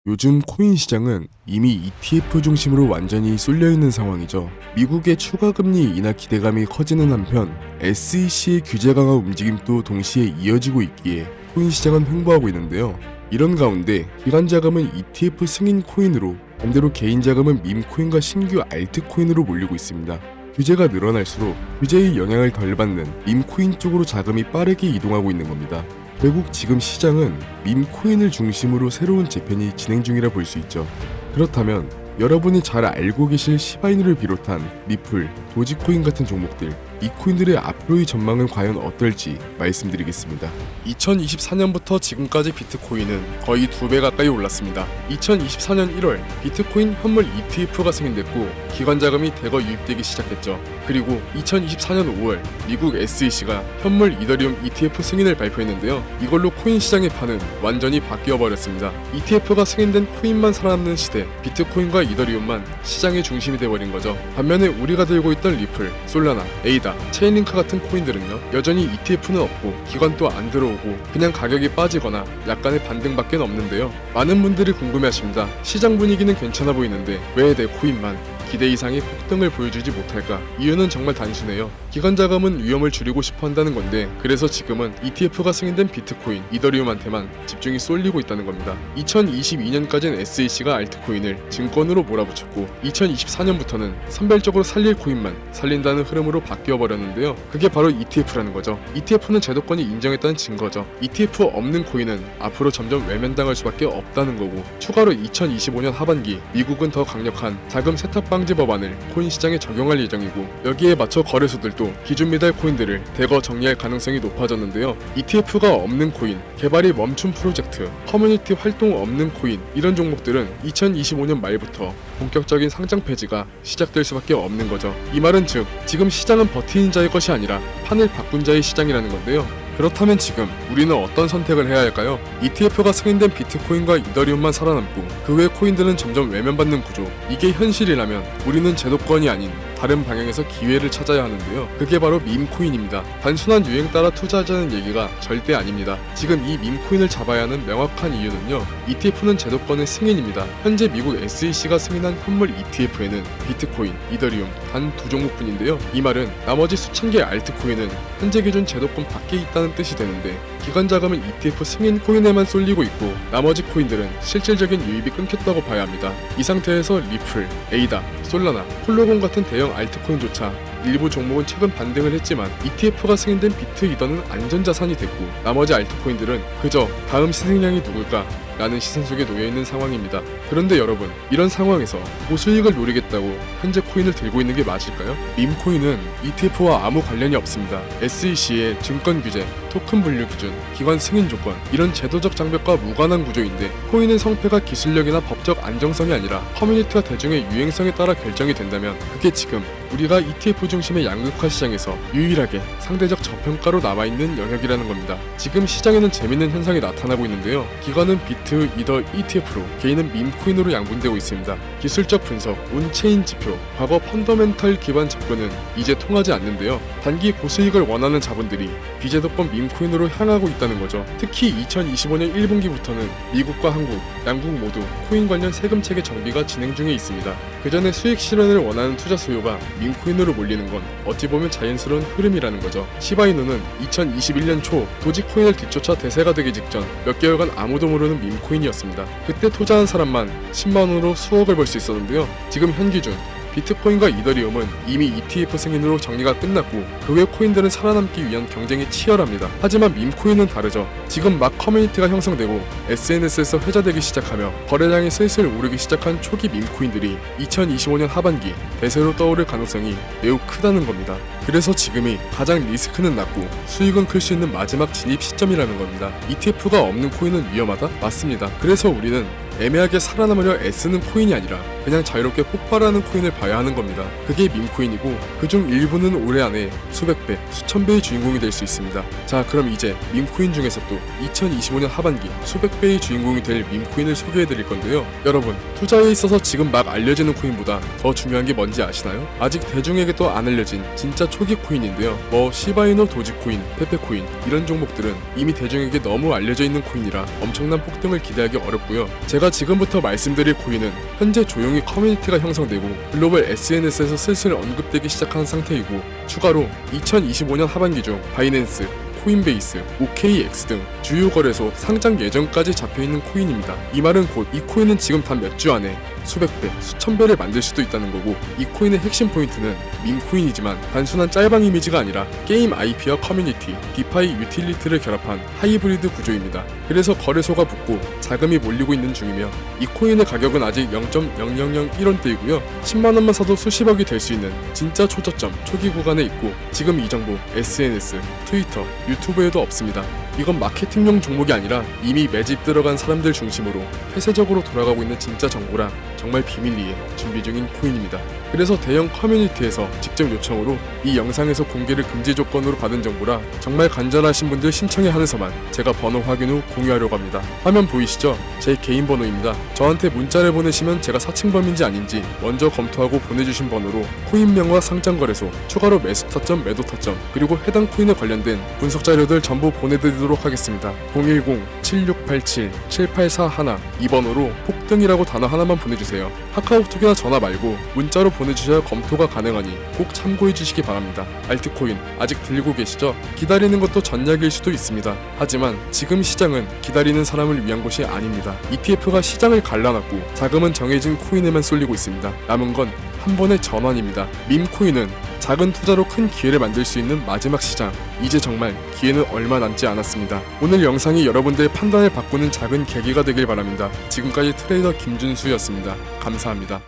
요즘 코인 시장은 이미 ETF 중심으로 완전히 쏠려있는 상황이죠. 미국의 추가 금리 인하 기대감이 커지는 한편 SEC의 규제 강화 움직임도 동시에 이어지고 있기에 코인 시장은 횡보하고 있는데요. 이런 가운데 기관 자금은 ETF 승인 코인으로, 반대로 개인 자금은 밈코인과 신규 알트코인으로 몰리고 있습니다. 규제가 늘어날수록 규제의 영향을 덜 받는 밈코인 쪽으로 자금이 빠르게 이동하고 있는 겁니다. 결국 지금 시장은 밈코인을 중심으로 새로운 재편이 진행 중이라 볼 수 있죠. 그렇다면 여러분이 잘 알고 계실 시바이누를 비롯한 리플, 도지코인 같은 종목들, 이 코인들의 앞으로의 전망은 과연 어떨지 말씀드리겠습니다. 2024년부터 지금까지 비트코인은 거의 2배 가까이 올랐습니다. 2024년 1월 비트코인 현물 ETF가 승인됐고 기관 자금이 대거 유입되기 시작했죠. 그리고 2024년 5월 미국 SEC가 현물 이더리움 ETF 승인을 발표했는데요. 이걸로 코인 시장의 판은 완전히 바뀌어버렸습니다. ETF가 승인된 코인만 살아남는 시대, 비트코인과 이더리움만 시장의 중심이 돼버린 거죠. 반면에 우리가 들고 있던 리플, 솔라나, 에이다, 체인링크 같은 코인들은요, 여전히 ETF는 없고 기관도 안 들어오고 그냥 가격이 빠지거나 약간의 반등밖에 없는데요. 많은 분들이 궁금해하십니다. 시장 분위기는 괜찮아 보이는데 왜 내 코인만 기대 이상의 폭등을 보여주지 못할까? 이유는 정말 단순해요. 기관 자금은 위험을 줄이고 싶어 한다는 건데, 그래서 지금은 ETF가 승인된 비트코인, 이더리움한테만 집중이 쏠리고 있다는 겁니다. 2022년까지는 SEC가 알트코인을 증권으로 몰아붙였고 2024년부터는 선별적으로 살릴 코인만 살린다는 흐름으로 바뀌어버렸는데요. 그게 바로 ETF라는 거죠. ETF는 제도권이 인정했다는 증거죠. ETF 없는 코인은 앞으로 점점 외면당할 수밖에 없다는 거고, 추가로 2025년 하반기 미국은 더 강력한 자금 세탁 방지 법안을 코인 시장에 적용할 예정이고, 여기에 맞춰 거래소들도 기준 미달 코인들을 대거 정리할 가능성이 높아졌는데요. ETF가 없는 코인, 개발이 멈춘 프로젝트, 커뮤니티 활동 없는 코인, 이런 종목들은 2025년 말부터 본격적인 상장 폐지가 시작될 수밖에 없는 거죠. 이 말은 즉 지금 시장은 버티는 자의 것이 아니라 판을 바꾼 자의 시장이라는 건데요. 그렇다면 지금 우리는 어떤 선택을 해야 할까요? ETF가 승인된 비트코인과 이더리움만 살아남고 그 외 코인들은 점점 외면받는 구조, 이게 현실이라면 우리는 제도권이 아닌 다른 방향에서 기회를 찾아야 하는데요. 그게 바로 밈코인입니다. 단순한 유행 따라 투자하자는 얘기가 절대 아닙니다. 지금 이 밈코인을 잡아야 하는 명확한 이유는요, ETF는 제도권의 승인입니다. 현재 미국 SEC가 승인한 현물 ETF에는 비트코인, 이더리움 단 2종목뿐인데요. 이 말은 나머지 수천 개의 알트코인은 현재 기준 제도권 밖에 있다는 뜻이 되는데, 기관 자금은 ETF 승인 코인에만 쏠리고 있고 나머지 코인들은 실질적인 유입이 끊겼다고 봐야 합니다. 이 상태에서 리플, 에이다, 솔라나, 폴로곤 같은 대형 알트코인조차 일부 종목은 최근 반등을 했지만 ETF가 승인된 비트 이더는 안전자산이 됐고, 나머지 알트코인들은 그저 다음 희생양이 누굴까? 라는 시선 속에 놓여있는 상황입니다. 그런데 여러분, 이런 상황에서 고수익을 노리겠다고 현재 코인을 들고 있는 게 맞을까요? 밈코인은 ETF와 아무 관련이 없습니다. SEC의 증권 규제, 토큰 분류 기준, 기관 승인 조건, 이런 제도적 장벽과 무관한 구조인데, 코인의 성패가 기술력이나 법적 안정성이 아니라 커뮤니티와 대중의 유행성에 따라 결정이 된다면 그게 지금 우리가 ETF 중심의 양극화 시장에서 유일하게 상대적 저평가로 남아있는 영역이라는 겁니다. 지금 시장에는 재밌는 현상이 나타나고 있는데요. 기관은 비트, 이더, ETF로, 개인은 밈코인으로 양분되고 있습니다. 기술적 분석, 온체인 지표, 과거 펀더멘털 기반 접근은 이제 통하지 않는데요. 단기 고수익을 원하는 자본들이 비제도권 밈코인으로 향하고 있다는 거죠. 특히 2025년 1분기부터는 미국과 한국, 양국 모두 코인 관련 세금 체계 정비가 진행 중에 있습니다. 그 전에 수익 실현을 원하는 투자 수요가 밈코인으로 몰리는 건 어찌 보면 자연스러운 흐름이라는 거죠. 시바이누는 2021년 초 도지코인을 뒤쫓아 대세가 되기 직전 몇 개월간 아무도 모르는 밈코인이었습니다. 그때 투자한 사람만 10만원으로 수억을 벌 수 있었는데요. 지금 현 기준 비트코인과 이더리움은 이미 ETF 승인으로 정리가 끝났고 그 외 코인들은 살아남기 위한 경쟁이 치열합니다. 하지만 밈코인은 다르죠. 지금 막 커뮤니티가 형성되고 SNS에서 회자되기 시작하며 거래량이 슬슬 오르기 시작한 초기 밈코인들이 2025년 하반기 대세로 떠오를 가능성이 매우 크다는 겁니다. 그래서 지금이 가장 리스크는 낮고 수익은 클 수 있는 마지막 진입 시점이라는 겁니다. ETF가 없는 코인은 위험하다? 맞습니다. 그래서 우리는 애매하게 살아남으려 애쓰는 코인이 아니라 그냥 자유롭게 폭발하는 코인을 봐야 하는 겁니다. 그게 밈코인이고 그중 일부는 올해 안에 수백 배, 수천 배의 주인공이 될 수 있습니다. 자, 그럼 이제 밈코인 중에서도 2025년 하반기 수백 배의 주인공이 될 밈코인을 소개해드릴 건데요. 여러분, 투자에 있어서 지금 막 알려지는 코인보다 더 중요한 게 뭔지 아시나요? 아직 대중에게도 안 알려진 진짜 초기 코인인데요. 뭐 시바이노 도지코인, 페페코인 이런 종목들은 이미 대중에게 너무 알려져 있는 코인이라 엄청난 폭등을 기대하기 어렵고요. 제가 지금부터 말씀드릴 코인은 현재 조용히 커뮤니티가 형성되고 글로벌 SNS에서 슬슬 언급되기 시작한 상태이고, 추가로 2025년 하반기 중 바이낸스, 코인베이스, OKX 등 주요 거래소 상장 예정까지 잡혀있는 코인입니다. 이 말은 곧 이 코인은 지금 단 몇 주 안에 수백 배, 수천 배를 만들 수도 있다는 거고, 이 코인의 핵심 포인트는 밈코인이지만 단순한 짤방 이미지가 아니라 게임 IP와 커뮤니티, 디파이 유틸리티를 결합한 하이브리드 구조입니다. 그래서 거래소가 붙고 자금이 몰리고 있는 중이며, 이 코인의 가격은 아직 0.0001원대이고요. 10만원만 사도 수십억이 될 수 있는 진짜 초저점, 초기 구간에 있고, 지금 이 정보 SNS, 트위터, 유튜브에도 없습니다. 이건 마케팅용 종목이 아니라 이미 매집 들어간 사람들 중심으로 폐쇄적으로 돌아가고 있는 진짜 정보라 정말 비밀리에 준비 중인 코인입니다. 그래서 대형 커뮤니티에서 직접 요청으로 이 영상에서 공개를 금지 조건으로 받은 정보라 정말 간절하신 분들 신청에 한해서만 제가 번호 확인 후 공유하려고 합니다. 화면 보이시죠? 제 개인 번호입니다. 저한테 문자를 보내시면 제가 사칭범인지 아닌지 먼저 검토하고 보내주신 번호로 코인명과 상장거래소, 추가로 매수 타점, 매도 타점, 그리고 해당 코인에 관련된 분석 자료들 전부 보내드리도록 하겠습니다. 010-7687-7841 이 번호로 폭등이라고 단어 하나만 보내주세요. 카카오톡이나 전화 말고 문자로 보내주셔야 검토가 가능하니 꼭 참고해 주시기 바랍니다. 알트코인 아직 들고 계시죠? 기다리는 것도 전략일 수도 있습니다. 하지만 지금 시장은 기다리는 사람을 위한 곳이 아닙니다. ETF가 시장을 갈라놨고 자금은 정해진 코인에만 쏠리고 있습니다. 남은 건 한 번의 전환입니다. 밈코인은 작은 투자로 큰 기회를 만들 수 있는 마지막 시장. 이제 정말 기회는 얼마 남지 않았습니다. 오늘 영상이 여러분들의 판단을 바꾸는 작은 계기가 되길 바랍니다. 지금까지 트레이더 김준수였습니다. 감사합니다.